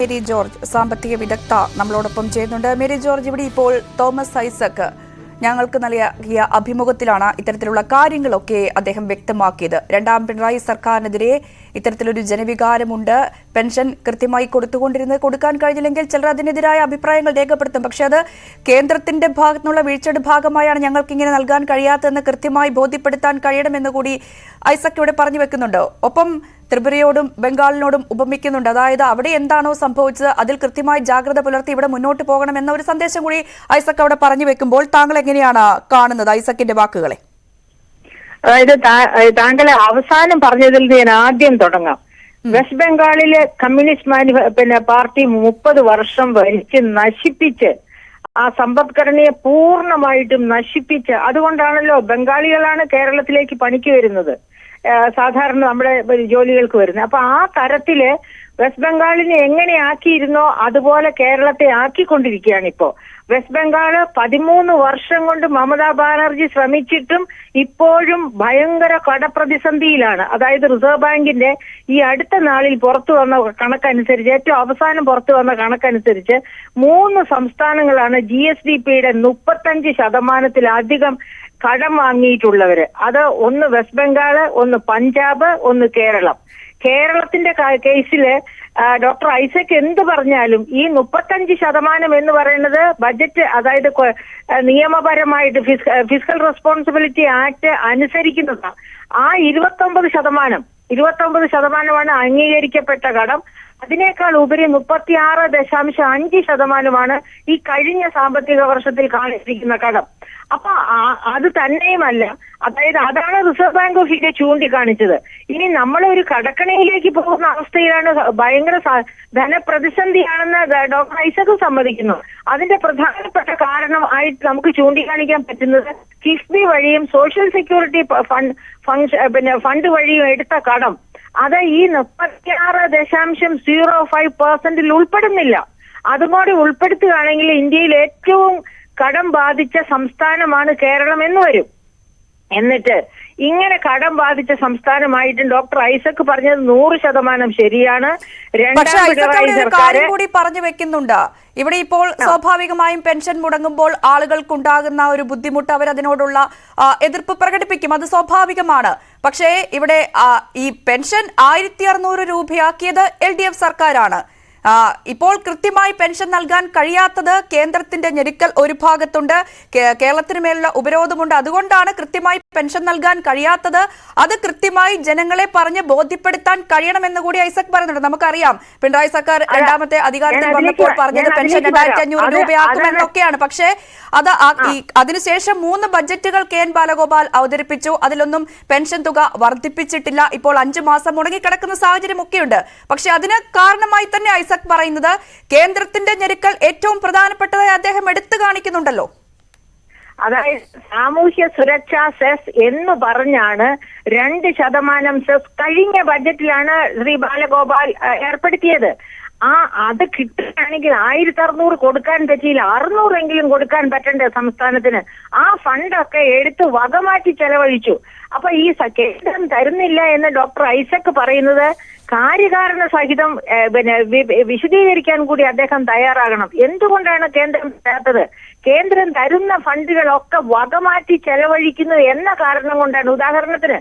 Mary George സാമ്പത്തിക വിദഗ്ധ നമ്മളോടൊപ്പം ചെയ്യുന്നുണ്ട്. മേരി ജോർജ്, ഇവിടെ ഇപ്പോൾ തോമസ് ഐസക് ഞങ്ങൾക്ക് നൽകിയ അഭിമുഖത്തിലാണ് ഇത്തരത്തിലുള്ള കാര്യങ്ങളൊക്കെ അദ്ദേഹം വ്യക്തമാക്കിയത്. രണ്ടാം പിണറായി സർക്കാരിനെതിരെ ഇത്തരത്തിലൊരു ജനവികാരമുണ്ട്. പെൻഷൻ കൃത്യമായി കൊടുക്കാൻ കഴിഞ്ഞില്ലെങ്കിൽ ചിലർ അതിനെതിരായ അഭിപ്രായങ്ങൾ രേഖപ്പെടുത്തും. പക്ഷെ അത് കേന്ദ്രത്തിന്റെ ഭാഗത്തുനിന്നുള്ള വീഴ്ചയുടെ ഭാഗമായാണ് ഞങ്ങൾക്ക് ഇങ്ങനെ നൽകാൻ കഴിയാത്തതെന്ന് കൃത്യമായി ബോധ്യപ്പെടുത്താൻ കഴിയണമെന്ന് കൂടി ഐസക് ഇവിടെ പറഞ്ഞു വെക്കുന്നുണ്ട്. ഒപ്പം ത്രിപുരയോടും ബംഗാളിനോടും ഉപമിക്കുന്നുണ്ട്. അതായത് അവിടെ എന്താണോ സംഭവിച്ചത് അതിൽ കൃത്യമായി ജാഗ്രത പുലർത്തി ഇവിടെ മുന്നോട്ട് പോകണമെന്ന ഒരു സന്ദേശം കൂടി ഐസക് അവിടെ പറഞ്ഞു വെക്കുമ്പോൾ താങ്കൾ എങ്ങനെയാണ് കാണുന്നത് ഐസക്കിന്റെ വാക്കുകളെ? അതായത് താങ്കൾ അവസാനം പറഞ്ഞതിൽ ഞാൻ ആദ്യം തുടങ്ങാം. വെസ്റ്റ് ബംഗാളിലെ കമ്മ്യൂണിസ്റ്റ് പാർട്ടി 30 വർഷം ഭരിച്ച് നശിപ്പിച്ച് ആ സമ്പദ്ഘടനയെ പൂർണ്ണമായിട്ടും നശിപ്പിച്ച്, അതുകൊണ്ടാണല്ലോ ബംഗാളികളാണ് കേരളത്തിലേക്ക് പണിക്ക് വരുന്നത്, സാധാരണ നമ്മുടെ ജോലികൾക്ക് വരുന്നത്. അപ്പൊ ആ തരത്തില് വെസ്റ്റ് ബംഗാളിനെ എങ്ങനെ ആക്കിയിരുന്നോ അതുപോലെ കേരളത്തെ ആക്കിക്കൊണ്ടിരിക്കുകയാണ് ഇപ്പോ. വെസ്റ്റ് ബംഗാള് 13 വർഷം കൊണ്ട് മമതാ ബാനർജി ശ്രമിച്ചിട്ടും ഇപ്പോഴും ഭയങ്കര കടപ്രതിസന്ധിയിലാണ്. അതായത് റിസർവ് ബാങ്കിന്റെ ഈ അടുത്ത നാളിൽ പുറത്തു വന്ന കണക്കനുസരിച്ച്, ഏറ്റവും അവസാനം പുറത്തു വന്ന കണക്കനുസരിച്ച് 3 സംസ്ഥാനങ്ങളാണ് GSDPയുടെ 35% കടം വാങ്ങിയിട്ടുള്ളവര്. അത് ഒന്ന് വെസ്റ്റ് ബംഗാള്, ഒന്ന് പഞ്ചാബ്, ഒന്ന് കേരളം. കേരളത്തിന്റെ കേസില് ഡോക്ടർ ഐസക് എന്ത് പറഞ്ഞാലും ഈ 35% എന്ന് പറയുന്നത് ബജറ്റ്, അതായത് നിയമപരമായിട്ട് ഫിസ്ക്കൽ റെസ്പോൺസിബിലിറ്റി ആക്ട് അനുസരിക്കുന്നതാണ്. ആ 29% അംഗീകരിക്കപ്പെട്ട കടം. അതിനേക്കാൾ ഉപരി 36.5% ഈ കഴിഞ്ഞ സാമ്പത്തിക വർഷത്തിൽ കാണിച്ചിരിക്കുന്ന കടം. അപ്പൊ അത് തന്നെയുമല്ല, അതായത് അതാണ് റിസർവ് ബാങ്ക് ഓഫ് ഇന്ത്യ ചൂണ്ടിക്കാണിച്ചത്. ഇനി നമ്മളൊരു കടക്കണിയിലേക്ക് പോകുന്ന അവസ്ഥയിലാണ്, ഭയങ്കര ധനപ്രതിസന്ധിയാണെന്ന് ഡോക്ടർ ഐസക് സമ്മതിക്കുന്നു. അതിന്റെ പ്രധാനപ്പെട്ട കാരണം ആയിട്ട് നമുക്ക് ചൂണ്ടിക്കാണിക്കാൻ പറ്റുന്നത് കിഫ്ബി വഴിയും സോഷ്യൽ സെക്യൂരിറ്റി ഫണ്ട് വഴിയും എടുത്ത കടം. അത് ഈ 36.05% ഉൾപ്പെടുന്നില്ല. അതുകൂടി ഉൾപ്പെടുത്തുകയാണെങ്കിൽ ഇന്ത്യയിൽ ഏറ്റവും കടം ബാധിച്ച സംസ്ഥാനമാണ് കേരളം എന്ന് വരും. എന്നിട്ട് ഇങ്ങനെ കടം ബാധിച്ച സംസ്ഥാനമായിട്ടും ഡോക്ടർ ഐസക് പറഞ്ഞത് 100% ശരിയാണ്. കാര്യം കൂടി പറഞ്ഞു വെക്കുന്നുണ്ട്. ഇവിടെ ഇപ്പോൾ സ്വാഭാവികമായും പെൻഷൻ മുടങ്ങുമ്പോൾ ആളുകൾക്കുണ്ടാകുന്ന ഒരു ബുദ്ധിമുട്ട്, അവരതിനോടുള്ള എതിർപ്പ് പ്രകടിപ്പിക്കും, അത് സ്വാഭാവികമാണ്. പക്ഷേ ഇവിടെ ഈ പെൻഷൻ 1600 രൂപയാക്കിയത് LDF സർക്കാരാണ്. ഇപ്പോൾ കൃത്യമായി പെൻഷൻ നൽകാൻ കഴിയാത്തത് കേന്ദ്രത്തിന്റെ ഞെരുക്കൽ ഒരു ഭാഗത്തുണ്ട്, കേരളത്തിന് മേലുള്ള ഉപരോധമുണ്ട്. അതുകൊണ്ടാണ് കൃത്യമായി പെൻഷൻ നൽകാൻ കഴിയാത്തത്. അത് കൃത്യമായി ജനങ്ങളെ പറഞ്ഞ് ബോധ്യപ്പെടുത്താൻ കഴിയണമെന്ന് കൂടി ഐസക് പറയുന്നുണ്ട്. നമുക്കറിയാം പിണറായി സർക്കാർ രണ്ടാമത്തെ അധികാരത്തിൽ വന്നപ്പോൾ പറഞ്ഞത് പെൻഷൻ 2500 രൂപയാക്കുമെന്നൊക്കെയാണ്. പക്ഷേ അത് അതിനുശേഷം 3 ബജറ്റുകൾ KN ബാലഗോപാൽ അവതരിപ്പിച്ചു. അതിലൊന്നും പെൻഷൻ തുക വർദ്ധിപ്പിച്ചിട്ടില്ല. ഇപ്പോൾ 5 മാസം മുടങ്ങിക്കിടക്കുന്ന സാഹചര്യമൊക്കെയുണ്ട്. പക്ഷെ അതിന് കാരണമായി തന്നെ ഐസക് പറയുന്നത് കേന്ദ്രത്തിന്റെ ഞെരുക്കൽ ഏറ്റവും പ്രധാനപ്പെട്ടതായി അദ്ദേഹം എടുത്തു കാണിക്കുന്നുണ്ടല്ലോ. അതായത് സാമൂഹ്യ സുരക്ഷാ സെസ് എന്ന് പറഞ്ഞാണ് 2% സെസ് കഴിഞ്ഞ ബജറ്റിലാണ് ശ്രീ ബാലഗോപാൽ ഏർപ്പെടുത്തിയത്. അത് കിട്ടുകയാണെങ്കിൽ 1600 കൊടുക്കാൻ പറ്റിയില്ല, 600 കൊടുക്കാൻ പറ്റണ്ടേ സംസ്ഥാനത്തിന്? ആ ഫണ്ടൊക്കെ എടുത്ത് വകമാറ്റി ചെലവഴിച്ചു. അപ്പൊ ഈ കേന്ദ്രം തരുന്നില്ല എന്ന് ഡോക്ടർ ഐസക് പറയുന്നത് കാര്യകാരണ സഹിതം വിശദീകരിക്കാൻ കൂടി അദ്ദേഹം തയ്യാറാകണം. എന്തുകൊണ്ടാണ് കേന്ദ്രം തരാത്തത്? കേന്ദ്രം തരുന്ന ഫണ്ടുകളൊക്കെ വകമാറ്റി ചെലവഴിക്കുന്നു എന്ന കാരണം കൊണ്ടാണ്. ഉദാഹരണത്തിന്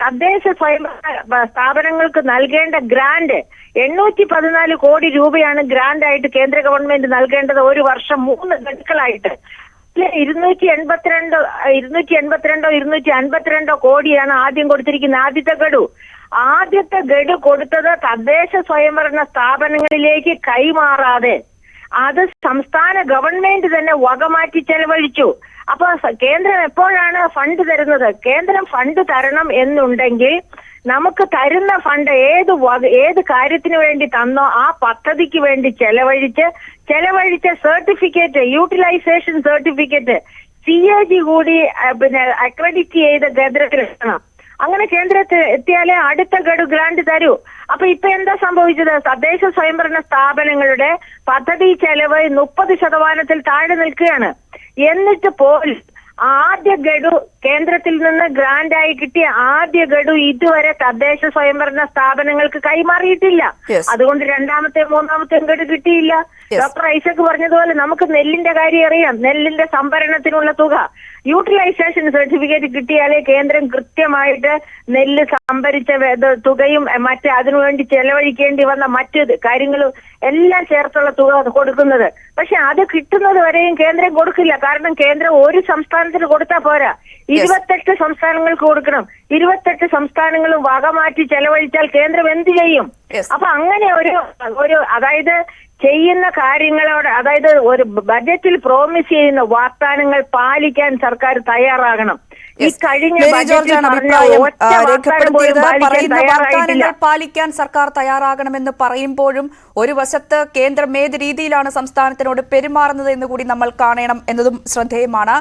തദ്ദേശ സ്വയംഭരണ സ്ഥാപനങ്ങൾക്ക് നൽകേണ്ട ഗ്രാന്റ് 814 കോടി രൂപയാണ് ഗ്രാന്റ് ആയിട്ട് കേന്ദ്ര ഗവൺമെന്റ് നൽകേണ്ടത് ഒരു വർഷം 3 ഗഡുക്കളായിട്ട്. 252 കോടിയാണ് ആദ്യം കൊടുത്തിരിക്കുന്ന ആദ്യത്തെ ഗഡു കൊടുത്തത് തദ്ദേശ സ്വയംഭരണ സ്ഥാപനങ്ങളിലേക്ക് കൈമാറാതെ അത് സംസ്ഥാന ഗവൺമെന്റ് തന്നെ വകമാറ്റി ചെലവഴിച്ചു. അപ്പൊ കേന്ദ്രം എപ്പോഴാണ് ഫണ്ട് തരുന്നത്? കേന്ദ്രം ഫണ്ട് തരണം എന്നുണ്ടെങ്കിൽ നമുക്ക് തരുന്ന ഫണ്ട് ഏത് കാര്യത്തിന് വേണ്ടി തന്നോ ആ പദ്ധതിക്ക് വേണ്ടി ചെലവഴിച്ച സർട്ടിഫിക്കറ്റ്, യൂട്ടിലൈസേഷൻ സർട്ടിഫിക്കറ്റ് CAG കൂടി അക്രഡിറ്റ് ചെയ്ത് കേന്ദ്രത്തിൽ എത്തണം. അങ്ങനെ കേന്ദ്രത്തിൽ എത്തിയാലേ അടുത്ത ഗഡു ഗ്രാന്റ് തരൂ. അപ്പൊ ഇപ്പൊ എന്താ സംഭവിച്ചത്? തദ്ദേശ സ്വയംഭരണ സ്ഥാപനങ്ങളുടെ പദ്ധതി ചെലവ് 30% താഴെ നിൽക്കുകയാണ്. എന്നിട്ട് പോലും ആദ്യ ഗഡു കേന്ദ്രത്തിൽ നിന്ന് ഗ്രാന്റ് ആയി കിട്ടിയ ആദ്യ ഗഡു ഇതുവരെ തദ്ദേശ സ്വയംഭരണ സ്ഥാപനങ്ങൾക്ക് കൈമാറിയിട്ടില്ല. Yes. അതുകൊണ്ട് രണ്ടാമത്തെ മൂന്നാമത്തെ ഗഡു കിട്ടിയില്ല. Yes. ഡോക്ടർ ഐസക് പറഞ്ഞതുപോലെ നമുക്ക് നെല്ലിന്റെ കാര്യം അറിയാം. നെല്ലിന്റെ സംഭരണത്തിനുള്ള തുക യൂട്ടിലൈസേഷൻ സർട്ടിഫിക്കറ്റ് കിട്ടിയാലേ കേന്ദ്രം കൃത്യമായിട്ട് നെല്ല് സംഭരിച്ച തുകയും മറ്റ് അതിനുവേണ്ടി ചെലവഴിക്കേണ്ടി വന്ന മറ്റ് കാര്യങ്ങളും എല്ലാം ചേർത്തുള്ള തുക കൊടുക്കുന്നത്. പക്ഷെ അത് കിട്ടുന്നത് വരെയും കേന്ദ്രം കൊടുക്കില്ല. കാരണം കേന്ദ്രം ഒരു സംസ്ഥാനത്തിന് കൊടുത്താൽ പോരാ, 28 സംസ്ഥാനങ്ങൾക്ക് കൊടുക്കണം. 28 സംസ്ഥാനങ്ങളും വകമാറ്റി ചെലവഴിച്ചാൽ കേന്ദ്രം എന്ത് ചെയ്യും? അപ്പൊ അങ്ങനെ ഒരു അതായത് ചെയ്യുന്ന കാര്യങ്ങളോട്, അതായത് ഒരു ബജറ്റിൽ പ്രോമിസ് ചെയ്യുന്ന വാഗ്ദാനങ്ങൾ പാലിക്കാൻ സർക്കാർ തയ്യാറാകണം. ഈ കഴിഞ്ഞ ബജറ്റിൽ പറഞ്ഞ ഒറ്റ വാഗ്ദാനം പോലും പാലിക്കാൻ തയ്യാറായിട്ടില്ല. പാലിക്കാൻ സർക്കാർ തയ്യാറാകണമെന്ന് പറയുമ്പോഴും ഒരു വശത്ത് കേന്ദ്രം ഏത് രീതിയിലാണ് സംസ്ഥാനത്തിനോട് പെരുമാറുന്നത് എന്ന് കൂടി നമ്മൾ കാണണം എന്നതും ശ്രദ്ധേയമാണ്.